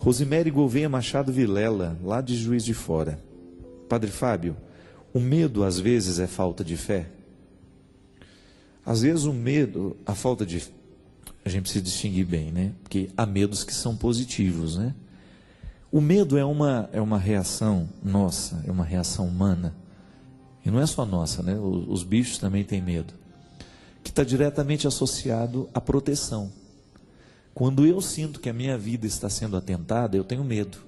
Rosemary Gouveia Machado Vilela, lá de Juiz de Fora. Padre Fábio, o medo às vezes é falta de fé? Às vezes o medo, a falta de... A gente precisa distinguir bem, né? Porque há medos que são positivos, né? O medo é uma reação nossa, é uma reação humana. E não é só nossa, né? Os bichos também têm medo. Que está diretamente associado à proteção. Quando eu sinto que a minha vida está sendo atentada, eu tenho medo.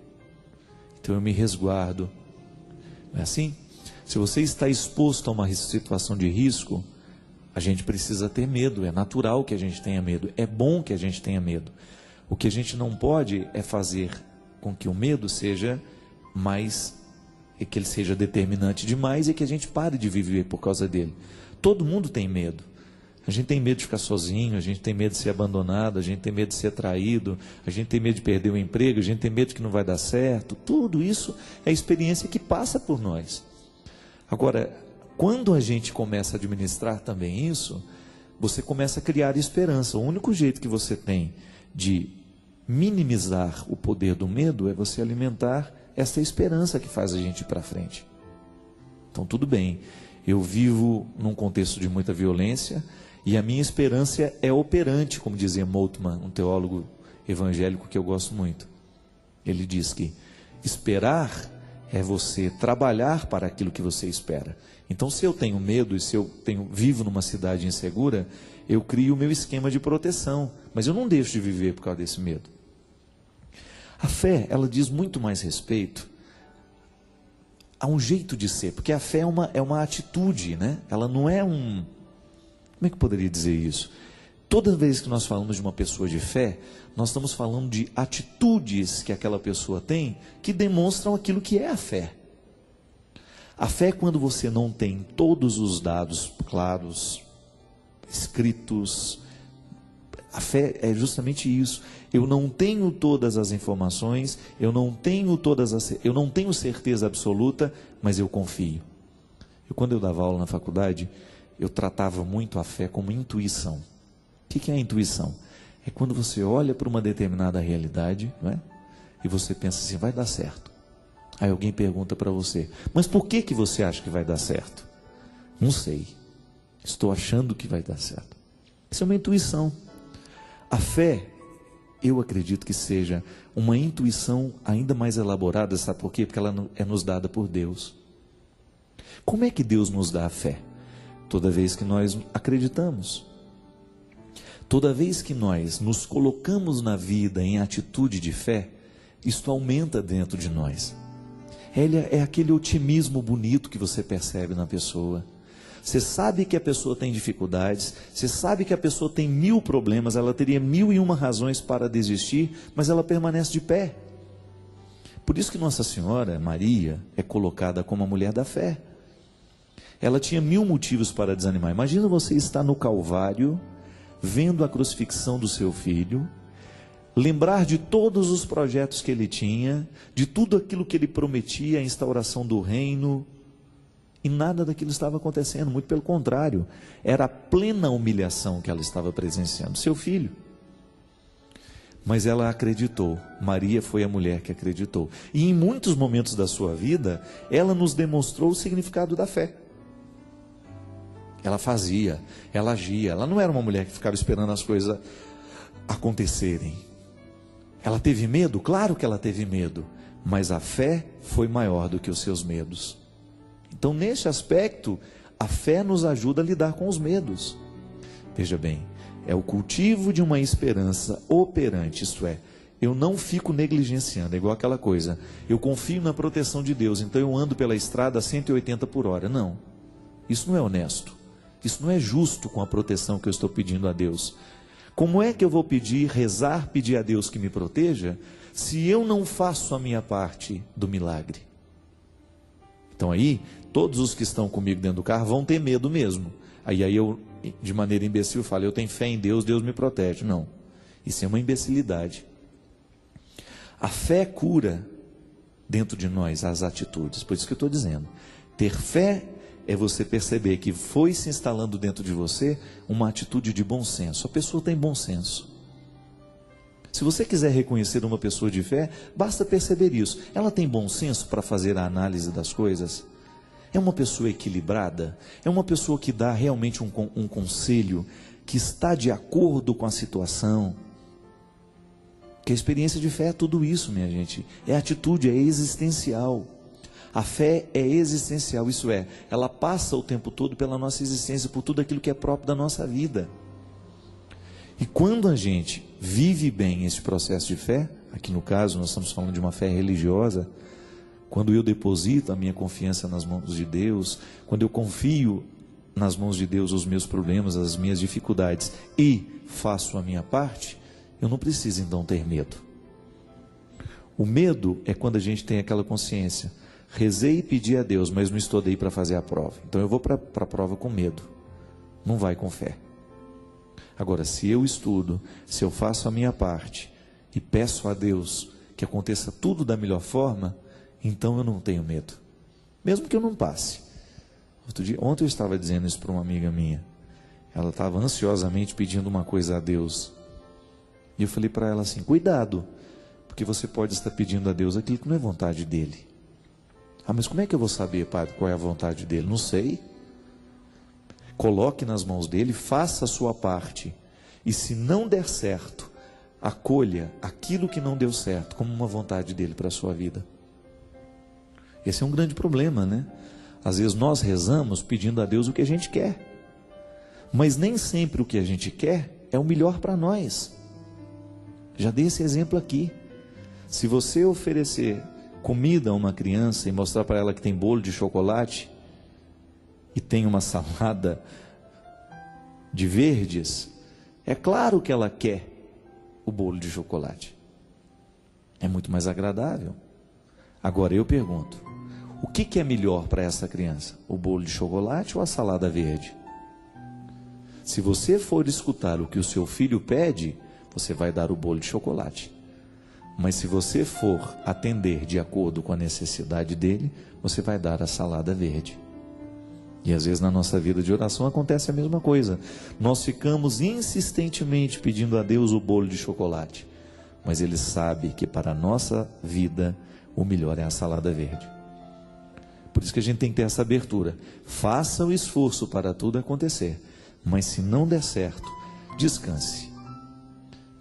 Então eu me resguardo. Não é assim? Se você está exposto a uma situação de risco, a gente precisa ter medo. É natural que a gente tenha medo. É bom que a gente tenha medo. O que a gente não pode é fazer com que o medo seja mais, que ele seja determinante demais e que a gente pare de viver por causa dele. Todo mundo tem medo. A gente tem medo de ficar sozinho, a gente tem medo de ser abandonado, a gente tem medo de ser traído, a gente tem medo de perder o emprego, a gente tem medo que não vai dar certo. Tudo isso é experiência que passa por nós. Agora, quando a gente começa a administrar também isso, você começa a criar esperança. O único jeito que você tem de minimizar o poder do medo é você alimentar essa esperança que faz a gente ir para frente. Então, tudo bem, eu vivo num contexto de muita violência, e a minha esperança é operante, como dizia Moltmann, um teólogo evangélico que eu gosto muito. Ele diz que esperar é você trabalhar para aquilo que você espera. Então, se eu tenho medo e se eu vivo numa cidade insegura, eu crio o meu esquema de proteção, mas eu não deixo de viver por causa desse medo. A fé, ela diz muito mais respeito a um jeito de ser, porque a fé é uma atitude, né? Ela não é um... Como é que eu poderia dizer isso? Toda vez que nós falamos de uma pessoa de fé, nós estamos falando de atitudes que aquela pessoa tem que demonstram aquilo que é a fé. A fé é quando você não tem todos os dados claros, escritos. A fé é justamente isso. Eu não tenho todas as informações, eu não tenho certeza absoluta, mas eu confio. Quando eu dava aula na faculdade, eu tratava muito a fé como intuição. O que é a intuição? É quando você olha para uma determinada realidade, não é? E você pensa assim, vai dar certo. Aí alguém pergunta para você, mas por que você acha que vai dar certo? Não sei, estou achando que vai dar certo. Isso é uma intuição. A fé, eu acredito que seja uma intuição ainda mais elaborada, sabe por quê? Porque ela é nos dada por Deus. Como é que Deus nos dá a fé? Toda vez que nós acreditamos, toda vez que nós nos colocamos na vida em atitude de fé, isto aumenta dentro de nós. É aquele otimismo bonito que você percebe na pessoa. Você sabe que a pessoa tem dificuldades, você sabe que a pessoa tem 1000 problemas, ela teria 1001 razões para desistir, mas ela permanece de pé. Por isso que Nossa Senhora, Maria, é colocada como a mulher da fé. Ela tinha 1000 motivos para desanimar. Imagina você estar no Calvário, vendo a crucifixão do seu filho, lembrar de todos os projetos que ele tinha, de tudo aquilo que ele prometia, a instauração do reino, e nada daquilo estava acontecendo, muito pelo contrário, era a plena humilhação que ela estava presenciando, seu filho. Mas ela acreditou, Maria foi a mulher que acreditou, e em muitos momentos da sua vida, ela nos demonstrou o significado da fé. Ela fazia, ela agia, ela não era uma mulher que ficava esperando as coisas acontecerem. Ela teve medo? Claro que ela teve medo, mas a fé foi maior do que os seus medos. Então, nesse aspecto, a fé nos ajuda a lidar com os medos. Veja bem, é o cultivo de uma esperança operante, isto é, eu não fico negligenciando, é igual aquela coisa, eu confio na proteção de Deus, então eu ando pela estrada a 180 por hora. Não, isso não é honesto, isso não é justo com a proteção que eu estou pedindo a Deus. Como é que eu vou rezar, pedir a Deus que me proteja, se eu não faço a minha parte do milagre? Então aí, todos os que estão comigo dentro do carro vão ter medo mesmo. Aí eu, de maneira imbecil, falo, eu tenho fé em Deus, Deus me protege. Não, isso é uma imbecilidade. A fé cura dentro de nós as atitudes, por isso que eu estou dizendo, ter fé é você perceber que foi se instalando dentro de você uma atitude de bom senso. A pessoa tem bom senso. Se você quiser reconhecer uma pessoa de fé, basta perceber isso. Ela tem bom senso para fazer a análise das coisas? É uma pessoa equilibrada? É uma pessoa que dá realmente um conselho que está de acordo com a situação? Que a experiência de fé é tudo isso, minha gente. É atitude, é existencial. A fé é existencial, isso é, ela passa o tempo todo pela nossa existência, por tudo aquilo que é próprio da nossa vida. E quando a gente vive bem esse processo de fé, aqui no caso nós estamos falando de uma fé religiosa, quando eu deposito a minha confiança nas mãos de Deus, quando eu confio nas mãos de Deus os meus problemas, as minhas dificuldades e faço a minha parte, eu não preciso então ter medo. O medo é quando a gente tem aquela consciência, rezei e pedi a Deus, mas não estudei para fazer a prova, então eu vou para a prova com medo, não vai com fé. Agora, se eu estudo, se eu faço a minha parte e peço a Deus que aconteça tudo da melhor forma, então eu não tenho medo, mesmo que eu não passe. Ontem eu estava dizendo isso para uma amiga minha, ela estava ansiosamente pedindo uma coisa a Deus, e eu falei para ela assim, cuidado, porque você pode estar pedindo a Deus aquilo que não é vontade dele. Ah, mas como é que eu vou saber, padre, qual é a vontade dele? Não sei. Coloque nas mãos dele, faça a sua parte, e se não der certo, acolha aquilo que não deu certo, como uma vontade dele para a sua vida. Esse é um grande problema, né? Às vezes nós rezamos pedindo a Deus o que a gente quer, mas nem sempre o que a gente quer é o melhor para nós. Já dei esse exemplo aqui. Se você oferecer comida a uma criança e mostrar para ela que tem bolo de chocolate e tem uma salada de verdes, é claro que ela quer o bolo de chocolate. É muito mais agradável. Agora eu pergunto, o que é melhor para essa criança? O bolo de chocolate ou a salada verde? Se você for escutar o que o seu filho pede, você vai dar o bolo de chocolate. Mas se você for atender de acordo com a necessidade dele, você vai dar a salada verde. E às vezes na nossa vida de oração acontece a mesma coisa. Nós ficamos insistentemente pedindo a Deus o bolo de chocolate, mas Ele sabe que para a nossa vida o melhor é a salada verde. Por isso que a gente tem que ter essa abertura. Faça o esforço para tudo acontecer, mas se não der certo, descanse.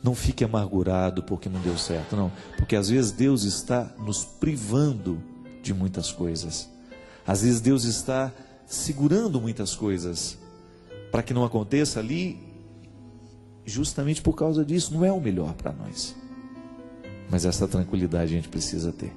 Não fique amargurado porque não deu certo, não. Porque às vezes Deus está nos privando de muitas coisas. Às vezes Deus está segurando muitas coisas para que não aconteça ali, justamente por causa disso. Não é o melhor para nós. Mas essa tranquilidade a gente precisa ter.